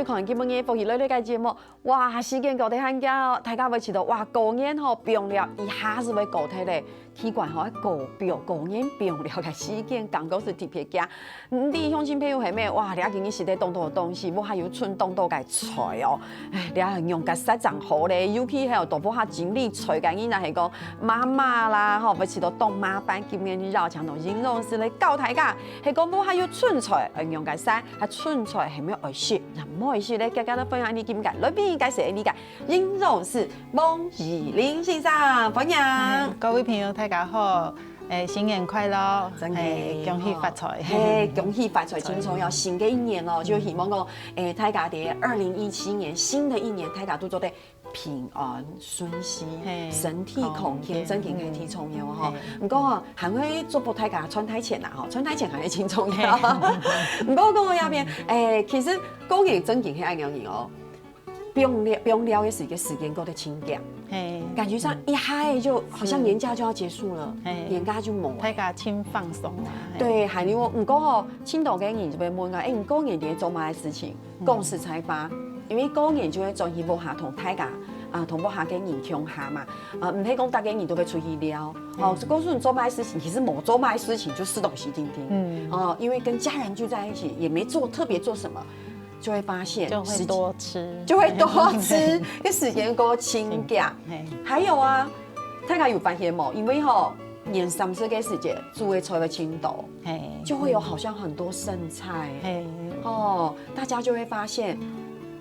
看今日福喜类嘅节目，哇，时间过得很快，大家要知道，哇，过年吼变了，一下子要过体咧，体管吼过年变了嘅时间，感觉是特别惊。你乡亲朋友系咩？哇，你今日是咧动多东西，我还有剩动多嘅菜哦，哎，你用个实脏好咧，尤其还有大部下精力菜嘅，伊若系讲妈妈啦，吼，要知道当妈班今年绕墙同形容词咧教大家，系讲我还有剩菜，用个啥？啊，剩菜系咩爱食？唔好意思咧，大家都分享你點解，裏邊解釋理解，形容是孟怡玲先生分享。各位朋友大家好，新年快樂，恭喜發財，恭喜發財，精彩要新嘅一年哦，就希望講大家喺2017年新的一年，大家都做得平安順遂，身體康健，真件係挺重要嗬。唔過哦，行去做步大家穿太前啦，嗬，穿太前係挺重要。唔過講我入邊，其實過年真件係愛兩年哦。不用聊的時間過得清淡，感覺上一嗨就好像年假就要結束了，年假就冇，大家輕放鬆啦。對，係你唔過哦，青島嘅人就會問啊，你過年點做乜事情？公司才發，因為過年就會專業無下同大家同無下嘅人共下嘛，唔係講大家人都會出去聊，哦，告訴你做乜事情，其實冇做乜事情就吃東西聽聽，因為跟家人聚在一起，也沒做特別做什麼。就會發現就會多吃，嘅時間過清淡。還有啊，大家有發現冇？因為吼年30嘅時節，煮嘅菜會清多，就會有好像很多剩菜。哦，大家就會發現，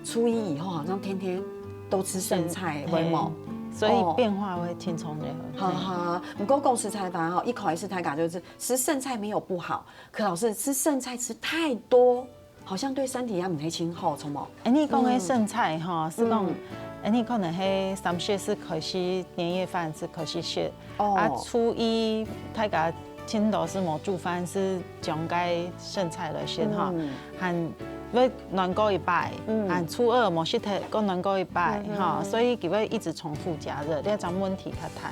初一以後好像天天都吃剩菜，會冇？所以變化會輕鬆的。哈哈，不過公司採訪哈，一開始大家就是吃剩菜沒有不好，可老是吃剩菜吃太多。好像對身體也唔係清好，錯冇？你講嘅剩菜哈，是講，你可能係30是開始年夜飯是開始食，初一大家青島是冇煮飯，是將該剩菜來食哈，還要暖過一擺，還初二冇食得，過暖過一擺哈，所以佢會一直重複加熱，呢一種問題較大。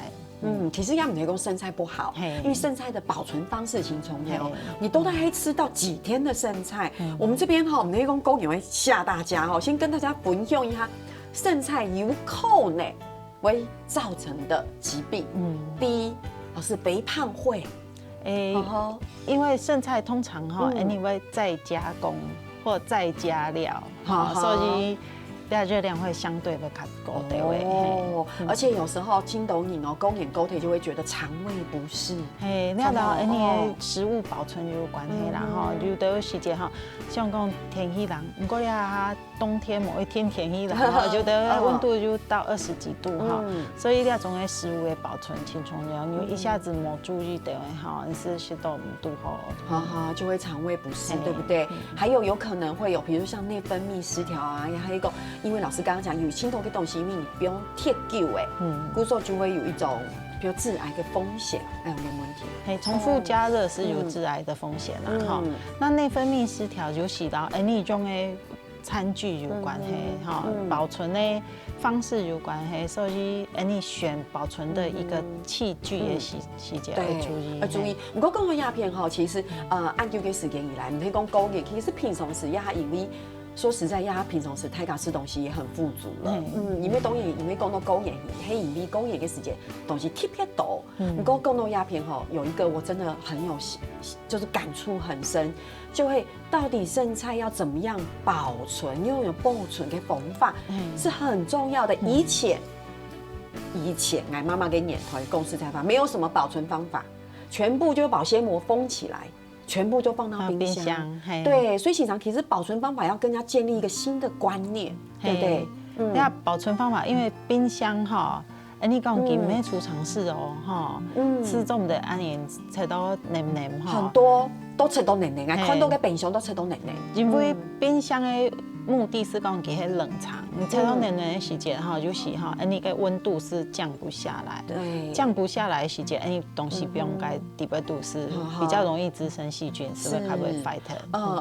其實也唔係講剩菜不好，因為剩菜的保存方式挺重要。你都可以吃到幾天的剩菜。我們這邊哈，我們內功公園會嚇大家哈，先跟大家分享一下剩菜有可能會造成的疾病。第一，是肥胖會。因為剩菜通常哈，你會再加工或再加料，所以。熱量會相對的較高的哦，而且有時候青島人哦，過年過體就會覺得腸胃不適。你知道，你食物保存有關係啦，哈，有的時節哈，像講天氣冷，不過呀，冬天某一天天氣冷，有的溫度就到20幾度哈，所以呢種嘅食物嘅保存挺重要，因為一下子冇注意到哈，你是食到5度後，就會腸胃不適，對不對？還有可能會有，比如像內分泌失調啊，還有一個。因為老師剛剛講有青頭嘅東西，因為你不用貼久故所就會有一種，比如致癌嘅風險，有冇問題？重複加熱是有致癌的風險啦，哈。那內分泌失調就係到呢種嘅餐具有關係，哈，保存的方式有關係，所以你選保存的一個器具嘅細節要注意。要注意。不過講到鴉片哈，其實按照嘅時間以來，唔係講過年，其實平常時也係因為。說實在，他平常時大家吃東西也很富足了。因為當然，因為講到過年，係因為過年嘅時間東西特別多。不過講到鴉片哈，有一個我真的很有，就是感觸很深，就會到底剩菜要怎麼樣保存，因為有保存嘅方法是很重要的。以前，俺媽媽給年頭公司採訪，沒有什麼保存方法，全部就保鮮膜封起來。全部就放到冰箱，對，所以其實保存方法要跟人家建立一個新的觀念，對不對？那保存方法，因為冰箱哈，你講佢咩儲藏室哦，哈，是做唔得，安尼切到黏黏哈，很多都切到黏黏，看到嘅冰箱都切到黏黏，因為冰箱嘅目的是讲给它冷藏。你吹到冷的时节哈，就是哈，你个温度是降不下来，对，降不下来的时节，你东西不用该底部度是比较容易滋生细菌，是不是？它会 fight。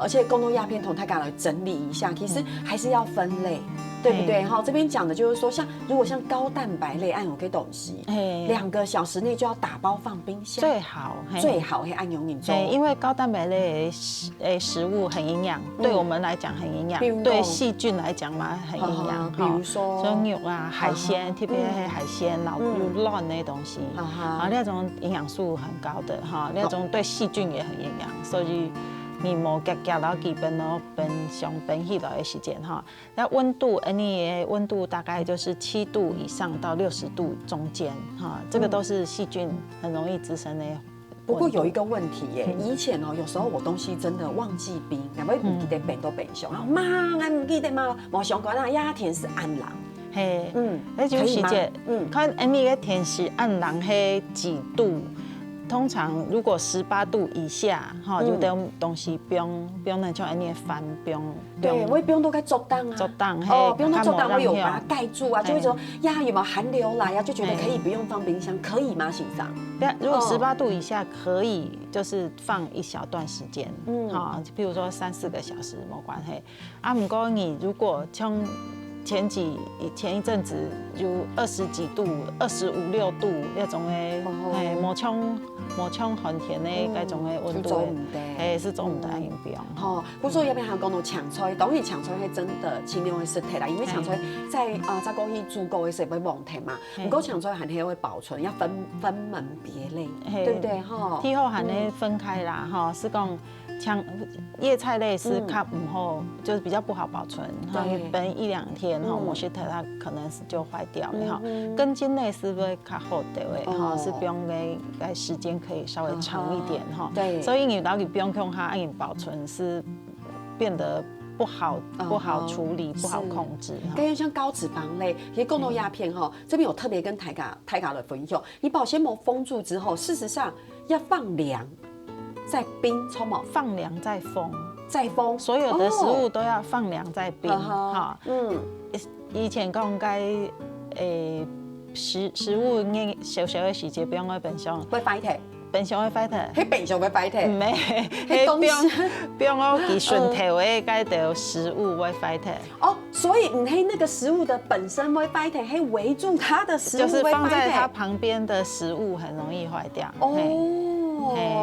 而且共同鸦片同大家来整理一下，其实还是要分类。对不对？哈，这边讲的就是说，如果像高蛋白类按有给东西，2个小时内就要打包放冰箱，最好会按永饮中。因为高蛋白类食物很营养，对我们来讲很营养，对细菌来讲嘛很营养。比如说牛啊、海鲜，特别是海鲜、老肉那些东西，那种营养素很高的哈，那种对细菌也很营养，所以。你无夹到基本咯，上本起来的时间哈，那温度，你温度大概就是7度以上到60度中间哈，这个都是细菌很容易滋生的。不过有一个问题耶，以前有时候我东西真的忘记冰，然后唔记得冰都冰箱，然后妈，我唔记得嘛，冇想过那鸦田是暗人，嘿，那就是这，看你个甜食暗人嘿几度。通常如果18度以下，哈，有的东西不用那叫你翻，不用。对，我也不用都该做档啊。做档，不用都做档，我有把它盖住啊，就会说呀有没有寒流来呀，就觉得可以不用放冰箱，可以吗？欣赏？如果18度以下可以，就是放一小段时间，哈，比如说3、4个小时没关系。啊，不过你如果像前一阵子就20几度、25、6度那种的，无像寒天的那种的温度，是做唔得用不用。好，不过要不然讲到抢菜，当然抢菜是真的尽量会实体啦，因为抢菜在早过去煮过的时候会忘记嘛。不过抢菜还是会保存，要分门别类，对不对？哈，之后还能分开啦，哈，是讲。叶菜类是较唔好，就是比较不好保存，哈，等1、2天哈，某些它可能是就坏掉了哈。根茎类是会较好的哈，是不用给时间可以稍微长一点哈。对，所以你到底不用用它按保存是变得不好处理，不好控制。跟像高脂肪类，其实共同鸦片哈，这边有特别跟台嘎的分享，你保鲜膜封住之后，事实上要放凉。再冰，放凉再封，所有的食物都要放凉再冰，哈，以前讲该，食物小的时节不用在冰箱，会坏掉，冰箱会坏掉，喺冰箱会坏掉，唔係，不用我記順條嘅該的食物會壞掉。哦，所以唔係那個食物的本身會壞掉，係圍住它的食物就是放在它旁邊的食物很容易壞掉。哦。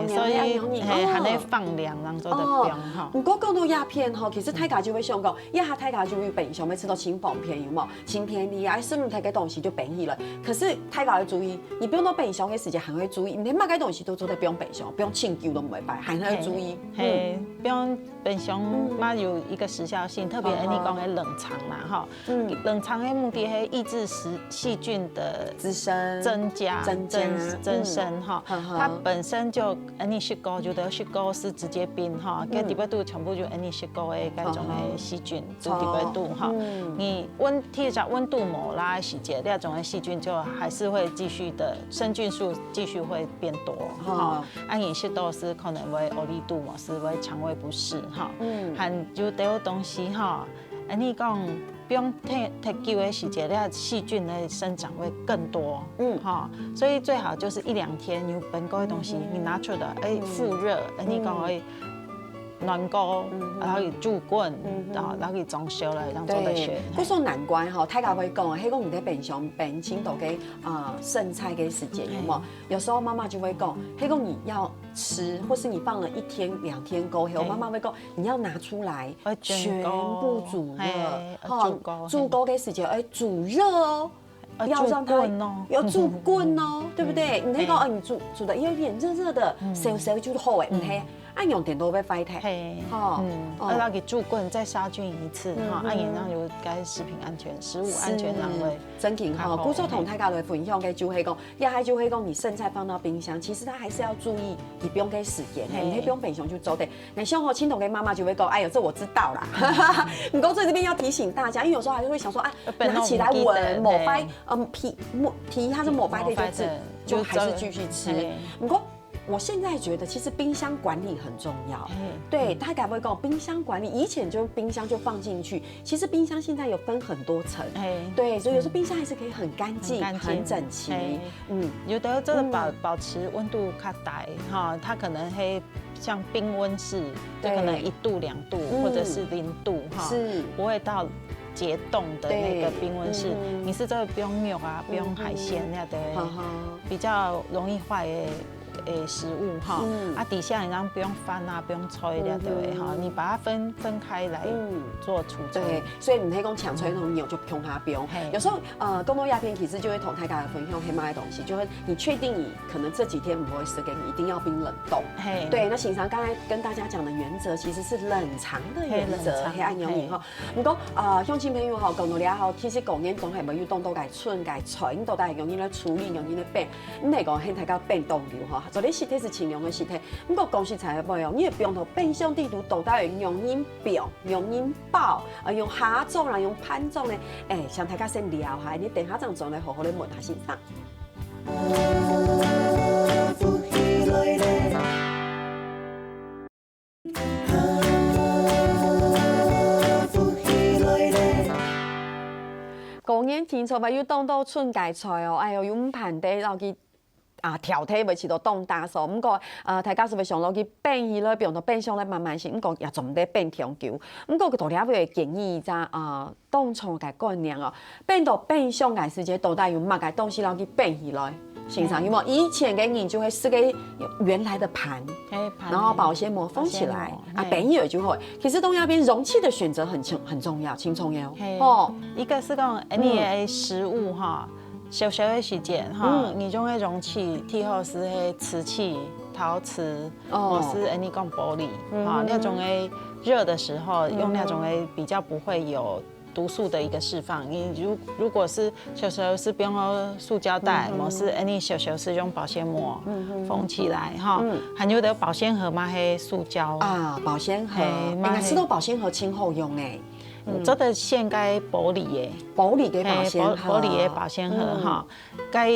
所以還得放涼，讓做得冰哈。不過講到鴉片哈，其實大家就會想講，下大家就會冰箱要吃到清方便，有冇？清便利啊，生太個東西就便宜了。可是大家要注意，你不用到冰箱嘅時間，還會注意，你乜個東西都做得不用冰箱，不用清舊都唔會擺，還要注意。不用冰箱嘛有一個時效性，特別你講嘅冷藏啦哈。冷藏嘅目的係抑制細菌的滋生、增生哈。它本身就你食過就得食過是直接冰哈，跟底部度全部就你食過的各種的細菌就底部度哈。你貼着溫度膜啦時節，那種的細菌就還是會繼續的生菌數繼續會變多哈。你食到是可能會嘔力度嘛，是會腸胃不適哈。還有啲東西哈，你講。不用太久的時間，那細菌的生長會更多，所以最好就是1、2天，你本嗰啲東西你拿出來，復熱，你講可以暖鍋，然後煮滾，然後可以裝修了，讓做得學。不說難怪哈，大家會講，迄個唔得冰箱冰清到給剩菜嘅時間有冇？有時候媽媽就會講，迄個你要吃，或是你放了1天、2天過後，媽媽會講，你要拿出來全部煮熱，煮鍋嘅時間煮熱哦。要讓它要煮滾哦，對不對？你那個你煮的有點熱熱的，燒就好誒，唔係。按用電都會壞掉，要給煮滾再殺菌一次，按然讓有該食品安全、食物安全讓會真緊哈。故說同大家來分享嘅就係講，就係講你剩菜放到冰箱，其實它還是要注意，你不用給時間，你不用冰箱就走的。那像我親同嘅媽媽就會講，哎呦，這我知道啦。不過這邊要提醒大家，因為有時候還是會想說啊，拿起來聞抹白，皮它是抹白的就還是繼續吃。不過我现在觉得其实冰箱管理很重要。对，大家会讲冰箱管理，以前就冰箱就放进去，其实冰箱现在有分很多层。对，所以有时候冰箱还是可以很干净、很整齐。有的真的保持温度较大哈，它可能会像冰温室，就可能1度2度或者是0度哈，是不会到解冻的那个冰温室。你是这个不用肉啊，不用海鲜那的，比较容易坏的食物哈。底下你让不用翻啊，不用吹那的哈，你把它分开来做储存。对，所以你可以讲抢吹那种牛就不用它不用。有时候公共鸦片其实就会同大家分享黑马的东西，就是你确定你可能这几天不会吃给你，一定要冰冷冻。对，那欣赏刚才跟大家讲的原则其实是冷藏的原则，黑暗用哈。不过乡亲朋友哈，讲到了后，其实公园总系无要冻到该寸该吹，都该用伊来处理，用伊来变。你来讲，现在到变冻流哈，做你实体是清凉的实体。不过公司才会用，你的冰头变相地图都带用饮冰、用饮包，用下种啦，用盘种咧。像大家先聊下，你等下这样做来好好的问下先生。公园天初咪要冻到春芥菜哦，哎呦，用盘底落去。调体袂饲到冻大数，毋过大家是袂想落去变伊咧，变到变相咧慢慢是，毋过也总得变长久。毋过个大家会建议咋冻葱个概念哦，变到变相个时节，到底用乜个东西落去变起来？欣赏有冇？以前嘅人就会撕个原来的盘，然后保鲜膜封起来，变起来就好。其实东亚边容器的选择很重要，轻重要。一个是讲你的食物哈。小的时间哈，你种的容器，最好是瓷器、陶瓷，或是你讲玻璃，那种的热的时候用那种的比较不会有毒素的一个释放。你如果是小是不用塑胶袋，或是你小是用保鲜膜封起来哈，还有的保鲜盒嘛，黑塑胶保鲜盒，每次都保鲜盒轻厚用哎。做的线该玻璃的，玻璃的保鲜盒，玻璃的保鲜盒哈，该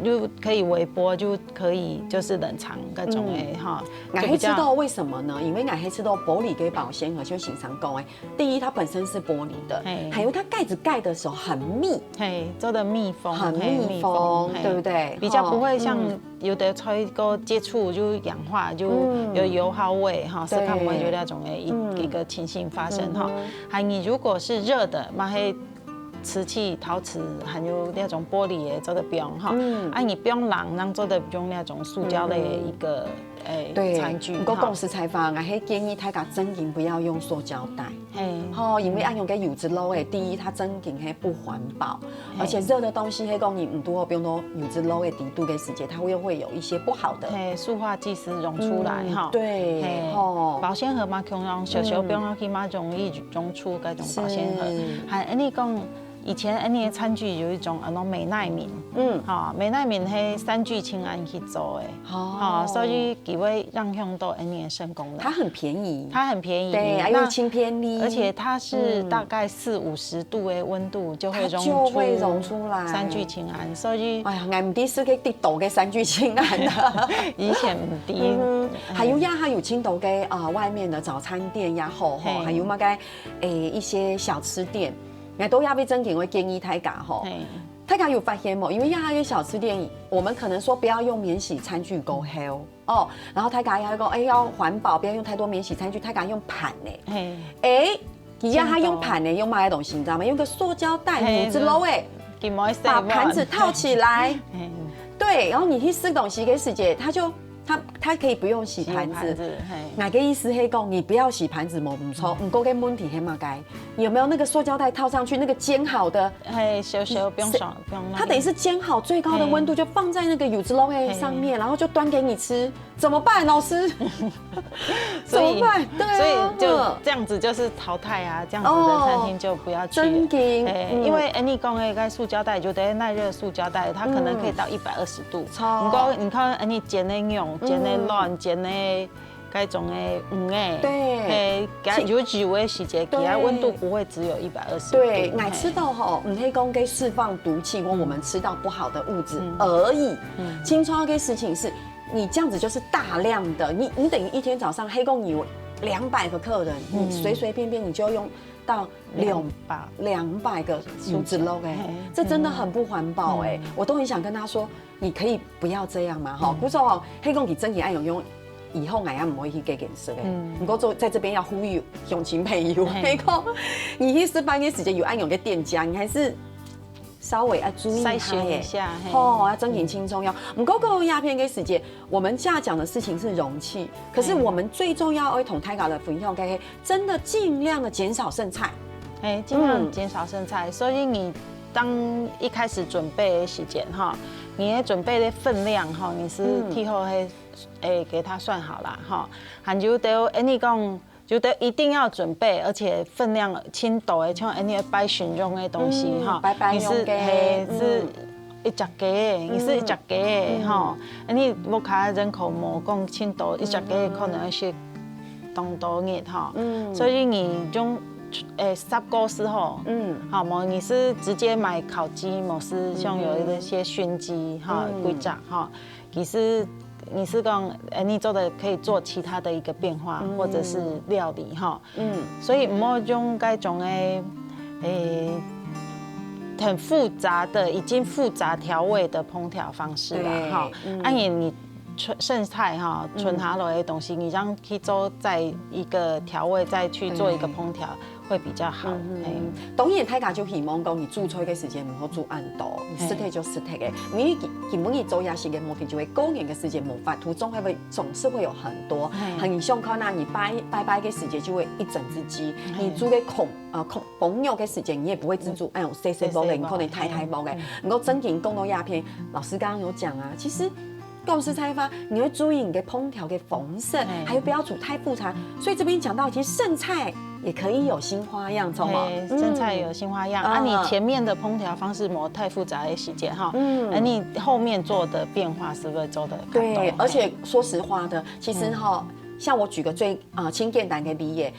就可以微波，就可以就是冷藏各种的哈。俺黑知道为什么呢？因为俺黑知道玻璃跟保鲜盒就欣赏讲哎，第一它本身是玻璃的，还有它盖子盖的时候很密，做的密封，很密封，对不对？比较不会像有的吹过接触就氧化，就有油耗味哈，是看不会有那种的一个情形发生哈。还你如果是热的，嘛黑瓷器、陶瓷，还有那种玻璃的做的不用哈。你不用让做的不用那种塑胶类的一个餐具。不过公司采访，还建议大家真紧不要用塑胶袋。因为按用个油脂漏诶，第一它真紧还不环保，而且热的东西黑供你多，比如说油脂漏诶低度的时间，它又会有一些不好的塑化剂是溶出来哈。对，保鲜盒嘛，可能小不用去嘛，容易溶出各种保鲜盒。还你讲。以前你的餐具有一种美耐敏，美耐敏是3聚氰胺去做的，所以它会让用到你的肾功能。它很便宜，对，还有轻便宜，而且它是大概40-50度的温度就会溶出来3聚氰胺，所以俺唔知是个滴豆嘅3聚氰胺的，以前唔知。还有青岛嘅外面的早餐店呀，还有嘛个一些小吃店。都要被真紧会建议大家吼，大家有发现冇？因为亚些小吃店，我们可能说不要用免洗餐具go hell 然后大家要讲要环保，不要用太多免洗餐具，大家用盘呢，他用盘呢，用嘛的东西你知道吗？用个塑胶袋母子篓把盘子套起来，对，然后你去吃东西给师姐，它可以不用洗盘子，哪个意思？黑公，你不要洗盘子，冇唔错，唔够跟问题黑嘛该，有没有那个塑胶袋套上去？那个煎好的，小不用爽，不用。它等于是煎好，最高的温度就放在那个油脂篓上面，然后就端给你吃，怎么办，老师？怎么办？对啊，所以就这样子就是淘汰啊，这样子的餐厅就不要去。真的，因为你讲的个塑胶袋，就等于耐热塑胶袋，它可能可以到120度。你看你煎的用。煎的软，煎的该种的对，有几位细节，给它温度不会只有120度。对，奶吃到唔可以讲给释放毒气或我们吃到不好的物质而已。清楚的事情是，你这样子就是大量的，你等于一天早上黑共有200个客人，你随随便便你就用到200个数字肉这真的很不环保我都很想跟他说，你可以不要这样嘛哈。古时候黑共你真也爱用。以后俺也不会去给色不过在这边要呼吁乡亲朋友，你去上班的时间有按用的店家，你还是稍微要注意筛选一下，要增减轻重要。不过个鸦片的时间，我们现在讲的事情是容器，可是我们最重要会同大家的分享，该真的尽量的减少剩菜，尽量减少剩菜。所以你当一开始准备的时间哈，你的准备的分量哈，你是替后给他算好啦哈，还就得你讲。就得一定要准备，而且分量轻度的，像你摆选用的东西哈，你是是一只鸡的，你是一只鸡的哈，你我看人口冇讲轻度，一只鸡可能是多热哈，所以你用10个时候，好么你是直接买烤鸡，某是像有一些熏鸡哈，几只哈，其实。你是讲，你做的可以做其他的一个变化，或者是料理哈，所以唔好用该种很复杂的、已经复杂调味的烹调方式啦哈。按你剩菜哈，存下来的东西，你让去做再一个调味，再去做一个烹调。会比较好。当然，大家就希望讲，你煮菜的时间唔好煮暗多，你实体就实体的。因为根本你做夜市的问题就会过年的时间冇法途中总是会有很多。很像可能你拜的时间就会一整只鸡，你煮的朋友的时间你也不会只煮用细包的，你可能太包的。不过真正讲到鸦片，老师刚刚有讲啊，其实。共识菜法，你会注意你的烹调的丰盛，还有不要煮太复杂。所以这边讲到，其实剩菜也可以有新花样，懂吗？剩菜有新花样你前面的烹调方式没太复杂的时间哈，你后面做的变化是不是做的？对，而且说实话的，其实哈。像我举个最轻简单的例子，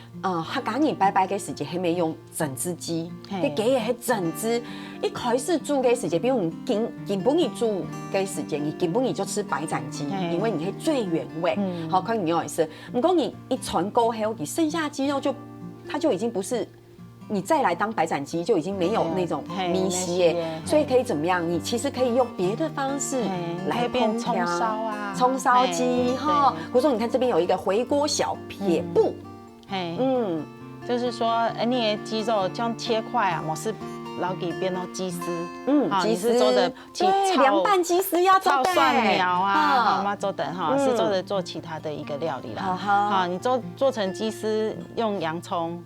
他讲你拜的时间还没用整只鸡，你给也是整只。一开始煮的时间，比如你根本你煮的时间，你根本你就吃白斩鸡，因为你是最原味。好，可以你也是。不过你一传过后，你剩下鸡肉它就已经不是。你再来当白斩鸡就已经没有那种米稀耶，所以可以怎么样？你其实可以用别的方式来烹调，葱烧鸡哈。或者说，你看这边有一个回锅小撇步，就是说，你的鸡肉这样切块啊，我是老给变到鸡丝，鸡丝做的对凉拌鸡丝要做的，蒜苗啊，妈妈做的哈，是做其他的一个料理啦。好，你做成鸡丝，用洋葱。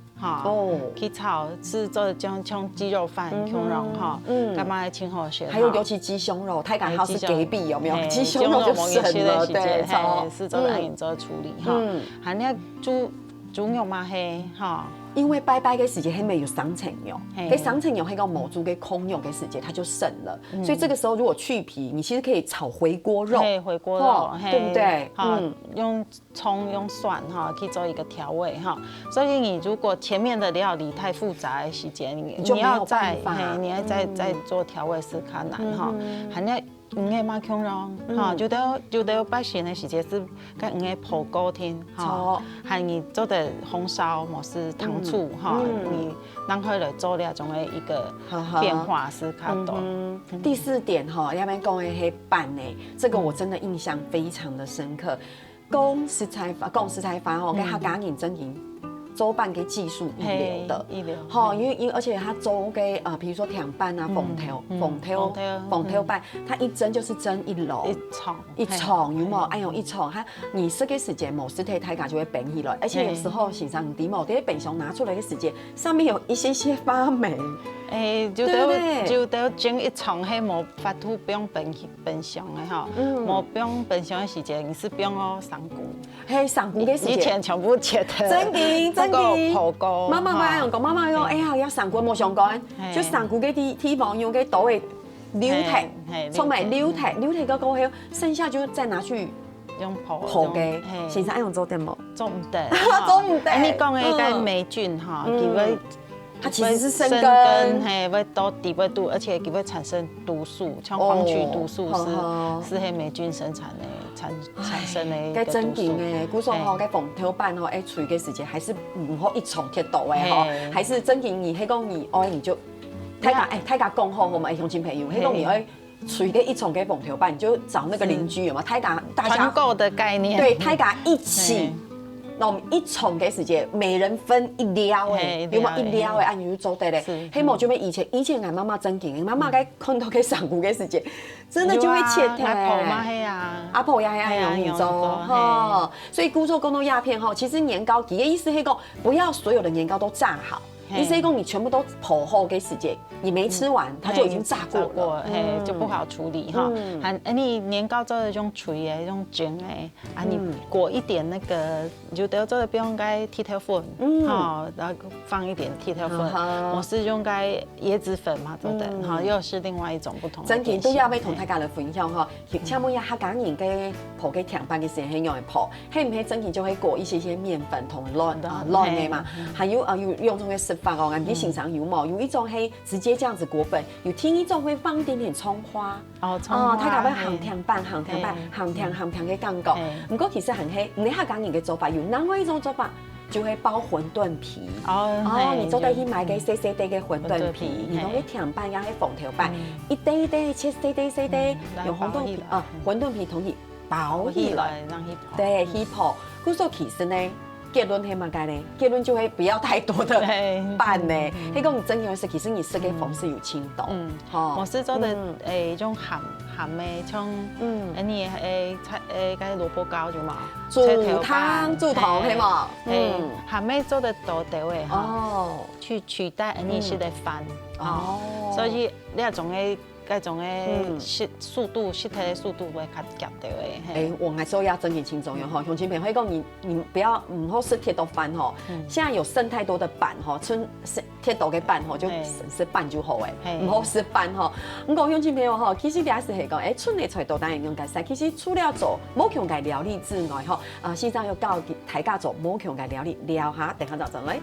去炒是做像鸡肉饭、胸肉哈，干嘛来清好些？还有尤其鸡胸肉，太敢好是隔壁有没有？鸡胸肉就省了，对，是做按你做处理哈。还你要煮肉嘛嘿哈。因为拜的时间还没有3层油，给3层油还有某猪给空用的时间，它就省了。所以这个时候如果去皮，你其实可以炒回锅肉，回锅肉，对不对？用葱用蒜哈，去做一个调味哈。所以你如果前面的料理太复杂的时间，你要再做调味是较难哈。还要个马腔咯，就得摆咸的时间是跟个火锅天哈，还你做的红烧或是糖醋哈，你让它来做那种的一个变化是较多。第4点哈，要不然讲的黑板呢，这个我真的印象非常的深刻。讲食材法吼，跟他赶紧真营。周办给技术一流的，好，因为而且他周给比如说甜拌啊、缝条拌，它一蒸就是蒸1篓，一冲有冇？有一冲，你这个时间某时太感就会变起来，而且有时候洗上底某在冰箱拿出来的时间，上面有一些发霉。就得蒸一冲，迄无法度不用冰箱的哈，无不用冰箱的时间，你是不用上菇。上菇的时间，以前全部切的。真的。火锅。妈妈讲，妈妈讲，哎呀，要上菇冇上干，就上菇嘅地方用嘅刀嘅溜体，充满溜体个过后，剩下就再拿去。用泡嘅，先生爱用做点冇？做唔得，做唔得。你讲的个霉菌哈，佢它其实是生根，嘿，会到底会度，而且它会产生毒素，像黄曲毒素是黑霉菌生产的产生的一个毒素。真紧诶，古说吼，该缝头板吼，哎，处于个时间还是唔好一重贴倒诶吼，还是真紧你黑讲你哦你就，大家讲好，我们乡亲朋友，黑讲你哎。处于一重给缝头板，你就找那个邻居有吗？大家团购的概念，对，大家一起。那我们一重给时间，每人分一撩诶，有冇一撩诶？按你就做得嘞。黑毛就被以前俺妈妈真紧，妈妈该看到给上古给时间，真的就会切开。阿婆嘛嘿啊，阿婆也很容易做哈。所以古做公路鸦片哈，其实年糕底的意思黑讲，不要所有的年糕都炸好。意思讲你全部都剖后给时间，你没吃完，它就已经炸过了，就不好处理哈。你年糕做的种脆的、种卷的，啊，你裹一点那个，就得做的不用该剃头粉，好，然后放一点剃头粉，我是用该椰子粉嘛做的，哈，又是另外一种不同的。真嘅都要俾同大家来分享哈，请问一下，客家人嘅剖嘅甜板嘅时间很容易剖，黑唔黑真嘅就会裹一些面粉同乱嘅嘛，还有用这个食法哦，俺比欣赏有冇？有一种黑直接这样子裹粉，有听一种会放一点点葱花哦，葱花，它搞会咸甜嘅感觉。不过其实很黑，你客家人嘅做法有另外一种做法。就会包馄饨皮哦，你做得去买个细细地嘅馄饨皮，你用个甜板也系缝头板，一堆堆切细堆，用馄饨皮馄饨皮同时包起来，对，起泡。故说其实呢，结论系乜嘢呢？结论就会不要太多的拌呢。迄个你真嘅是，其实你食嘅方式有轻度。我是做的种咸的，像你个萝卜糕就嘛，煮汤系嘛？咸的做的多调的哈，去取代你式的饭哦，所以你那种的。嗰种嘅速度的速度会较急掉的。我还说要真嘅轻重要哈，乡亲朋友，讲你不要唔好吃铁豆饭哈，现在有剩太多的板哈，剩铁豆嘅板哈就吃板就好唔好吃饭哈。咁讲乡亲朋友哈，其实第一是系讲，春嘅菜豆当然用介晒，其实除了做冇强嘅料理之外哈，先生要教大家做冇强嘅料理，聊下等下就上嚟。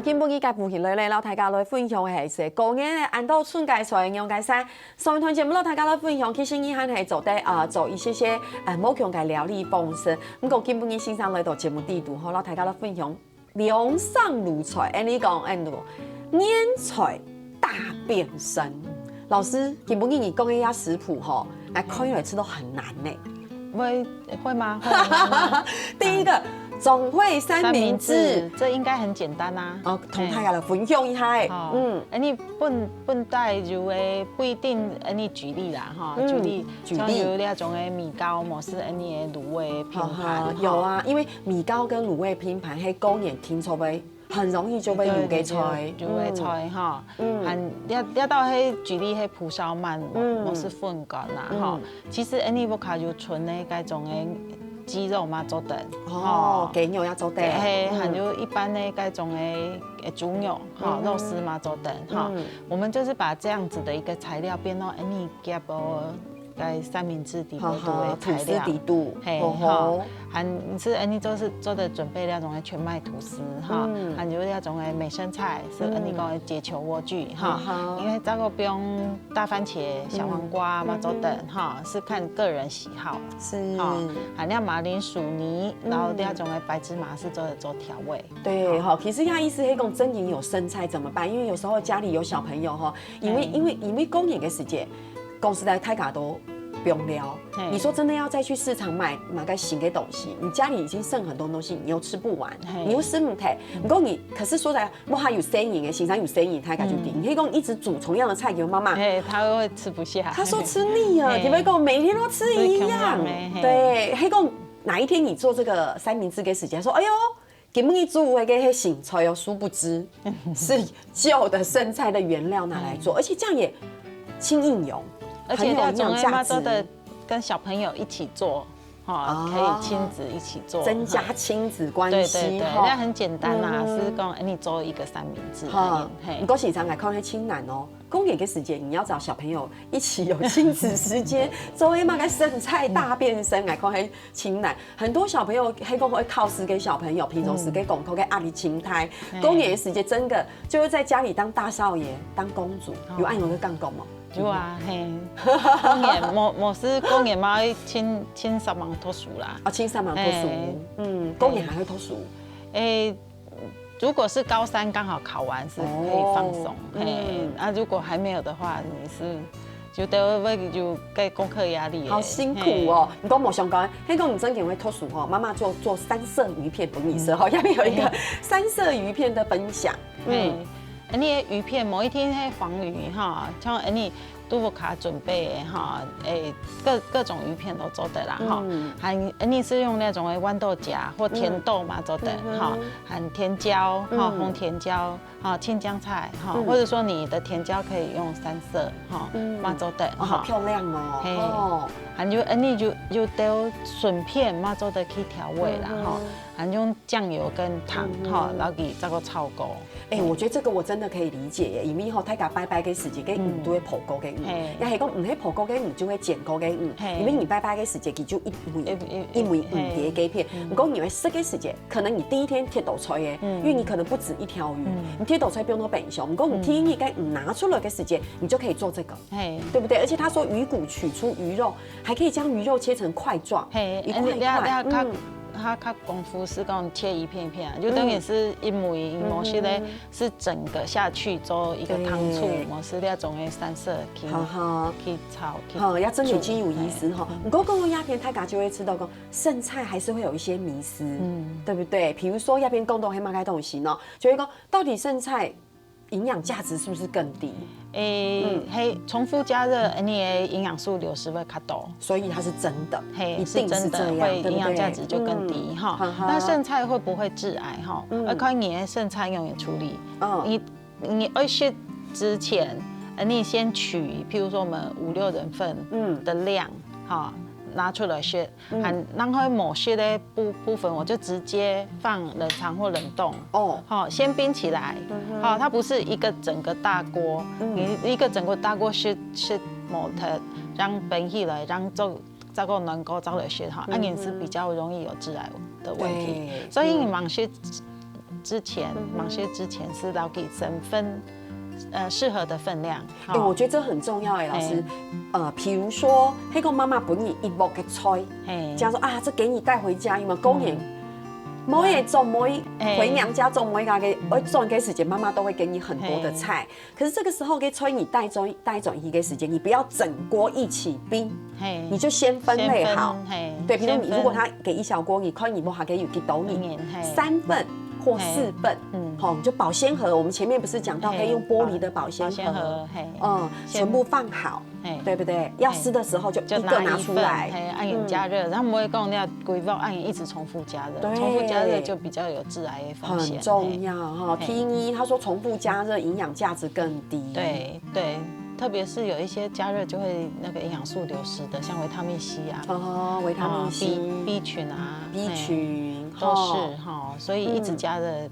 今晡日嘅父亲嚟老大家來分享嘅係過年嘅按到春節菜用嘅晒，上一堂節目老大家來分享，其實你係做得做一些冇強嘅料理方式。咁個今晡日先生嚟到節目地度，好老大家來分享梁上爐菜，你講年菜大變身。老師，今晡日你講一下食譜吼，看起來吃都很難呢。會嗎？第一個。總會三明治，這應該很簡單啦。同大家來分享一下。你本帶就會不一定，你舉例啦哈。舉例，像有那種的米糕，或是你的滷味拼盤。有啊，因為米糕跟滷味拼盤，喺過年聽說會很容易就會入嘅菜。入嘅菜哈，一到喺舉例喺蒲燒鰻，或是粉乾啦哈。其實你不卡就純的嗰種的。雞肉嘛做的雞肉也做的，還有一般的嗰種的豬肉肉絲嘛做的我們就是把這樣子的一個材料變到你夾個三明治底部的材料，還是你就是做的準備那種的全麥吐司還有那種的美生菜是你講的結球萵苣因為這個不用大番茄、小黃瓜嘛做的是看個人喜好是含量馬鈴薯泥，然後那種的白芝麻是做調味。對其實意思係講真的有生菜怎麼辦？因為有時候家裡有小朋友因為過年的時節，講實在太假都不用料。你說真的要再去市場買個新的東西，你家裡已經剩很多東西，你又吃不完，你又吃唔起。不過你可是說實在，我還有生意嘅，欣賞有生意，太假就頂。你可以講一直煮同樣的菜給媽媽，她會吃不下。她說吃膩了，你會講每天都吃一樣。對，可以講哪一天你做這個三明治嘅時間，說哎呦。今日煮的個新菜哦，殊不知是舊的生菜的原料拿來做，而且這樣也輕應用，而且那種嘛做的跟小朋友一起做，哈，可以亲子一起做，增加亲子关系。对对对，那很简单啦，是讲你做一个三明治。你恭喜张凯看那亲男哦，公演的时间你要找小朋友一起有亲子时间，做一嘛个剩菜大变身，来看黑亲男。很多小朋友黑公会靠时给小朋友，平常时给公口给压力青苔。公演的时间真的就是在家里当大少爷、当公主，有爱有个干公吗？有啊，嘿，公演某是公演嘛，亲三忙脱书啦。啊，亲三忙脱书，公演还会脱书。如果是高三刚好考完是可以放松，如果还没有的话，你是就就给功课压力。好辛苦哦！你跟我相关，黑公你真的会脱书哦。妈妈就做3色鱼片等你吃哈，下面有一个3色鱼片的分享。你的鱼片某一天迄黄鱼哈，像你都无卡准备的哈，各种鱼片都做得啦哈，你是用那种的豌豆荚或甜豆嘛做的哈，含甜椒哈，红甜椒哈，青江菜哈，或者说你的甜椒可以用3色哈，嘛做的好漂亮哦。含你就丢笋片嘛做的去调味啦哈，含用酱油跟糖哈，然后给这个炒锅。我觉得这个我真的可以理解耶，因为大家拜拜的时间，跟都会破锅嘅也係講唔係破锅嘅就會剪锅嘅因為你拜拜的時間，佢就一枚碟雞片。唔講你會食嘅時間，可能你第一天貼到菜嘅，因為你可能不止一條魚，你貼到菜不用到冰箱。唔講你第一天你拿出來的時間，你就可以做這個，對不對？而且他說魚骨取出魚肉，還可以將魚肉切成塊狀，一塊塊。它功夫是講切一片一片，就等於是一枚模式咧，是整個下去做一個湯醋模式那種的3色去炒。好，要真的真有意思哈。不過講到鴉片，大家就會知道講剩菜還是會有一些迷思，對不對？比如說鴉片講到黑馬該東西呢，就會講到底剩菜營養價值是不是更低？重複加熱，你的營養素流失會較多，所以它是真的，一定是這樣，會營養價值就更低哈。那剩菜會不會致癌哈？要看你的剩菜用於處理。你吃之前，你先取，譬如說我們5、6人份的量哈。拿出來削，然後某些的部分我就直接放冷藏或冷凍。好，先冰起來。好，它不是一個整個大鍋，你一個整個大鍋削某它，讓冰起來，讓這個能夠早點削哈，也是比較容易有致癌的問題。所以你忙削之前是要給身份。適合的分量，我覺得這很重要老師。譬如說，那個媽媽本你一鍋嘅菜，這樣說啊，這給你帶回家，因為公園冇嘢做，冇回娘家做，冇嘅，做嘅時間，媽媽都會給你很多的菜。可是這個時候嘅菜你帶走一個時間，你不要整鍋一起冰，你就先分類好。對，譬如你如果他給一小鍋，你可以你冇下給有幾斗你3份。或4份，好，就保鮮盒。我們前面不是講到可以用玻璃的保鮮盒，全部放好，對不對？要吃的時候就一個拿出來，按眼加熱，然後不會講你要規劃按眼一直重複加熱，重複加熱就比較有致癌的風險。很重要哈。T1他說重複加熱營養價值更低。對。特別是有一些加熱就會那個營養素流失的，像維他命 C 啊，維他命 C、B 群啊，B 群都是哈，所以一直加熱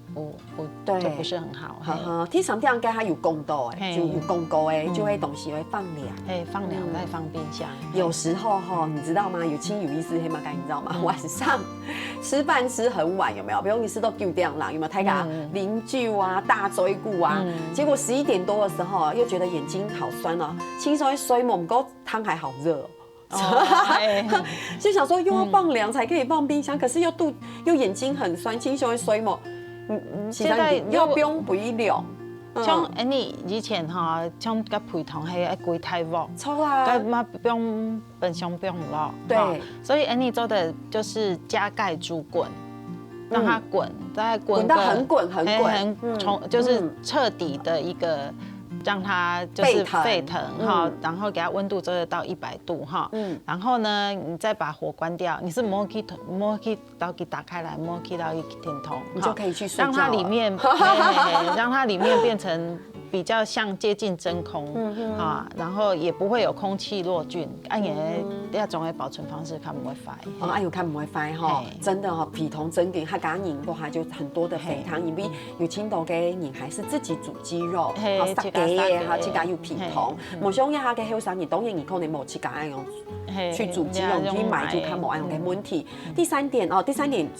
就不是很好。天上啲人家它有公道就有公告就會東西會放涼，放涼再放冰箱。有時候哈，你知道嗎？有清有意思黑馬干，你知道嗎？晚上吃飯吃很晚，有沒有？比如你吃到9點啦，有沒有？睇下零酒啊、大嘴骨啊，結果11點多的時候又覺得眼睛好酸了，輕鬆一睡夢，不過湯還好熱就想說又要放涼才可以放冰箱，可是又眼睛很酸，輕鬆一睡夢，現在又不用不一涼。像你以前哈，像個配糖係一櫃太鑊，錯啊，咁嘛不用冰箱不用落，對，所以你做的就是加蓋煮滾，讓它滾，再滾到很滾，就是徹底的一個。讓它就是沸騰哈，然後給它溫度做到100度哈，然後呢，你再把火關掉，你是摸起刀給打開來，摸起到一點通，你就可以去睡覺了。讓它裡面變成比较像接近真空然后也不会有空气落菌，那种的保存方式它不会坏。有看不会坏哈，真的皮桶真给它加盐的话就很多的肥汤，因为有青豆给你还是自己煮鸡肉，杀鸡的，还自家有皮桶，冇像下嘅后生，你当然你可能冇自家爱用去煮鸡肉去买就看冇爱用嘅问题。第三点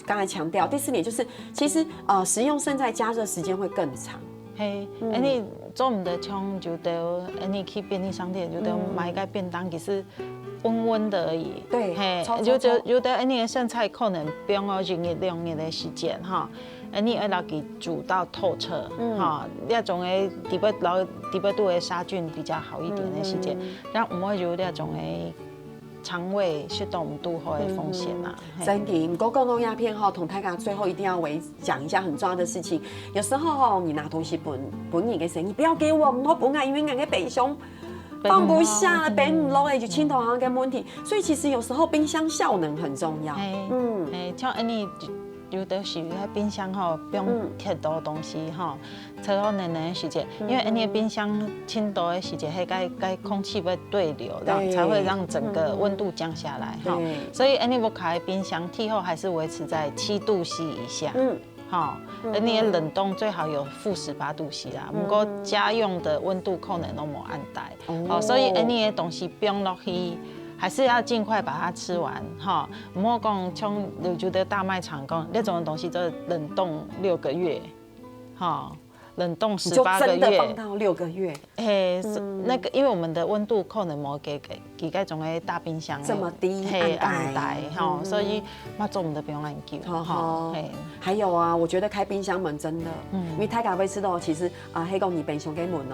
刚才强调，第4点就是其实食用剩菜加热时间会更长。你做唔得像就得，你去便利商店就得买个便当，其实温温的而已。对，有的你的剩菜可能不用要1日2日的时间你要让它煮到透彻那种的底部度的杀菌比较好一点的时间，让唔会有那种的肠胃血动度后的风险真的，不过讲到鸦片同大家最后一定要讲一下很重要的事情。有时候你拿东西本你的时候，你不要给我，唔好本因为我的冰箱放不下了，冰唔落就青头行嘅问题。所以其实有时候冰箱效能很重要。像你有的是在冰箱不用太多东西车后冷的时间，因为你的冰箱轻多的时间，该空气会对流，才会让整个温度降下来所以你不开冰箱，气候还是维持在7度C 以下。你的冷冻最好有-18度C啦，不过家用的温度可能都没按带所以你的东西不用落去。还是要尽快把它吃完唔好讲像你觉得大卖场讲那种东西，就冷冻6个月冷冻18个月，就真的放到6个月。那个因为我们的温度可能冇给那种的大冰箱这么低暗带所以嘛做唔得不用按久还有我觉得开冰箱门真的，因为大家会知道，其实黑讲你冰箱嘅门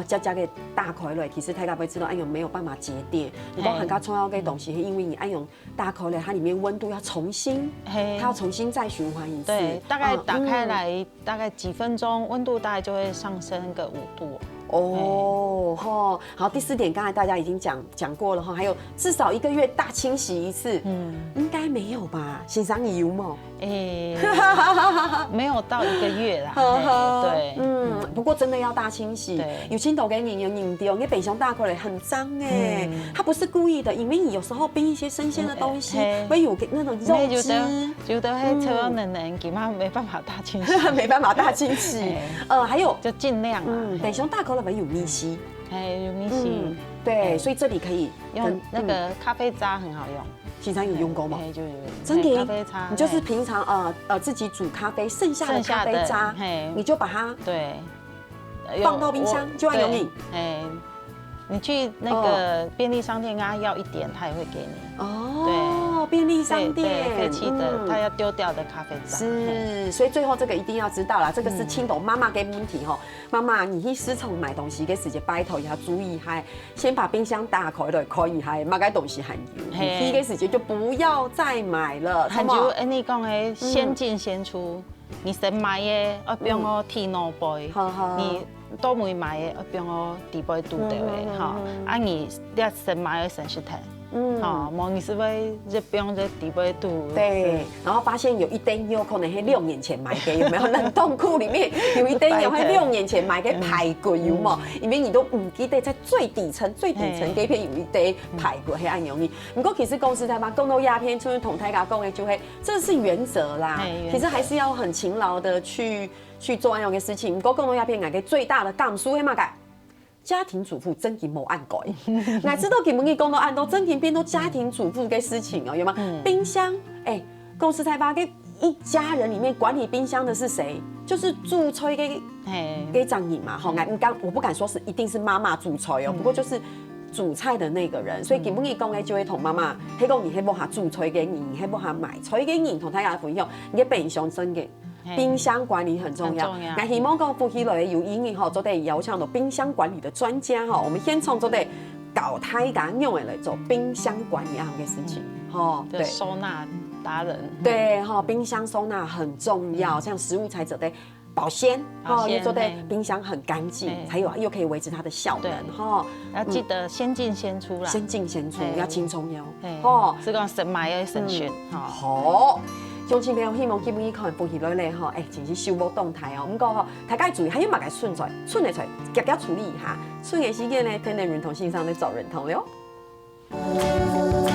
加给大开落，其实大家会知道，没有办法节电。不过很加重要嘅东西，因为你用大开落，它里面温度要重新，它要重新再循环一次。对，大概打开来大概几分钟，温度大概就会上升个5度。好，第4点刚才大家已经讲过了还有至少1个月大清洗一次，应该没有吧？欣赏你有吗？没有到1个月啦。对，不过真的要大清洗。有青豆给你丢，你冰箱大开了很脏它不是故意的，因为你有时候冰一些生鲜的东西，会有那种肉汁，有的会车冷，基本上没办法大清洗，没办法大清洗。还有就尽量冰箱大开了会有米稀，有米稀，对，所以这里可以用那个咖啡渣很好用。平常有用过吗？就有。真的，咖啡渣，你就是平常自己煮咖啡剩下的咖啡渣，你就把它放到冰箱，就按有你。你去那个便利商店跟他要1点，他也会给你。对，便利商店废弃的，他要丢掉的咖啡渣。是，所以最后这个一定要知道啦，这个是青豆妈妈给问题妈妈，你去市场买东西嘅时节，拜托要注意先把冰箱打开了，可以买个东西含油。你嘅时节就不要再买了。含油，你讲的先进先出，你先买的，不用我提脑杯，你。都没买的，不用我底杯煮的你要先买的先去睇。你是会就不用在底杯煮。对，然后发现有一堆有可能是6年前买的，有没有？冷冻库里面有一堆有6年前买的排骨有冇？因为你都唔记得在最底层这片有一堆排骨黑暗用你。不过其实公司在把讲到鸦片，就是同大家讲的就会，这是原则啦。其实还是要很勤劳的去做安样的事情。不过讲到鸦片，我最大的感受是嘛个？家庭主妇真係冇按改，我知道佢们嘅講到按到真係變到家庭主婦嘅事情有嗎？冰箱，公司才發給一家人里面管理冰箱的是誰？就是主催給張穎嘛，我不敢說是一定是媽媽主催不過就是煮菜的那個人，所以基本佢講嘅就會同媽媽，希講你希望下煮菜嘅人，希望下買菜嘅人，同大家分享，你嘅冰箱真嘅。冰箱管理很重要。那希望講夫妻類有意義做得邀請到冰箱管理的專家我們現場做得搞太感用來做冰箱管理嘅事情對，收納達人。對冰箱收納很重要，像食物才做得保鮮又做得冰箱很乾淨，還有又可以維持它的效能要記得先進先出啦，先進先出要輕鬆喲是講先買要先選好。乡亲朋友希望基本依看复习落来吼，真是收无动态哦。不过吼，大家注意，还有嘛个顺出来，顺得出来，夹夹处理一下。顺的时间呢，天天认同线上咧做认同了哦。